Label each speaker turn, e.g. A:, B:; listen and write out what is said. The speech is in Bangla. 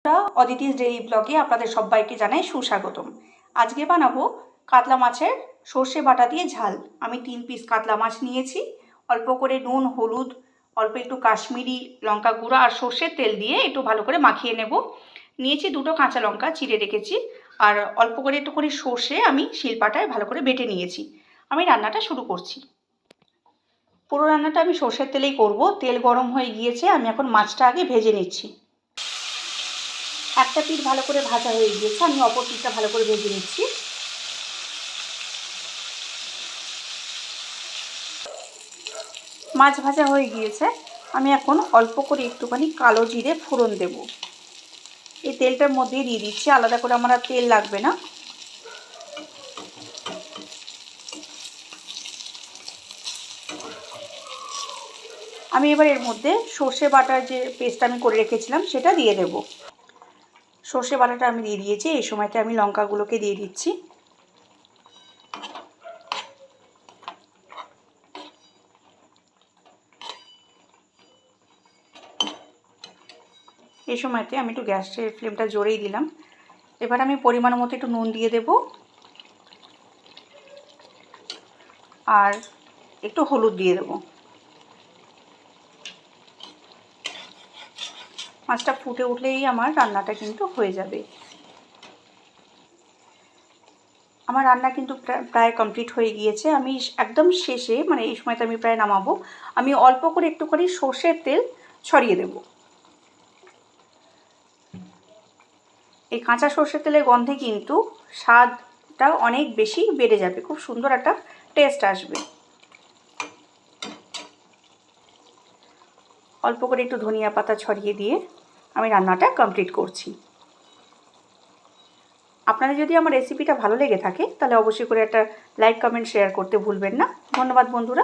A: অদিতিস ডেইলি ব্লগে আপনাদের সবাইকে জানাই সুস্বাগতম। আজকে বানাবো কাতলা মাছের সর্ষে বাটা দিয়ে ঝাল। আমি 3 পিস কাতলা মাছ নিয়েছি। অল্প করে নুন, হলুদ, অল্প একটু কাশ্মীরি লঙ্কা গুঁড়ো আর সর্ষের তেল দিয়ে একটু ভালো করে মাখিয়ে নেব। নিয়েছি 2টো কাঁচা লঙ্কা চিড়ে রেখেছি, আর অল্প করে একটু করে সর্ষে আমি শিলপাটায় ভালো করে বেটে নিয়েছি। আমি রান্নাটা শুরু করছি। পুরো রান্নাটা আমি সর্ষের তেলেই করব। তেল গরম হয়ে গিয়েছে, আমি এখন মাছটা আগে ভেজে নিচ্ছি। একটা পিঠ ভালো করে ভাজা হয়ে গিয়েছে, আমি অপর পিঠটা ভালো করে ভেজে নিচ্ছি। মাছ ভাজা হয়ে গিয়েছে, আমি এখন অল্প করে একটুখানি কালো জিরে ফোড়ন দেব। এই তেলটার মধ্যেই দিয়ে দিচ্ছি, আলাদা করে আমার আর তেল লাগবে না। আমি এবার এর মধ্যে সর্ষে বাটার যে পেস্ট আমি করে রেখেছিলাম সেটা দিয়ে দেব। সর্ষে বাটাটা আমি দিয়ে দিয়েছি। এই সময়তে আমি লঙ্কাগুলোকে দিয়ে দিচ্ছি। এই সময়তে আমি একটু গ্যাসের ফ্লেমটা জোরেই দিলাম। এবার আমি পরিমাণ মতো একটু নুন দিয়ে দেব আর একটু হলুদ দিয়ে দেবো। মাছটা ফুটে উঠলেই আমার রান্নাটা কিন্তু হয়ে যাবে। আমার রান্না কিন্তু প্রায় কমপ্লিট হয়ে গিয়েছে। আমি একদম শেষে, মানে এই সময়তে আমি প্রায় নামাবো, আমি অল্প করে একটুখানি সর্ষের তেল ছড়িয়ে দেব। এই কাঁচা সর্ষের তেলের গন্ধে কিন্তু স্বাদটা অনেক বেশি বেড়ে যাবে, খুব সুন্দর একটা টেস্ট আসবে। অল্প করে একটু ধনিয়া পাতা ছড়িয়ে দিয়ে আমি রান্নাটা কমপ্লিট করছি। আপনাদের যদি আমার রেসিপিটা ভালো লেগে থাকে তাহলে অবশ্যই করে একটা লাইক, কমেন্ট, শেয়ার করতে ভুলবেন না। ধন্যবাদ বন্ধুরা।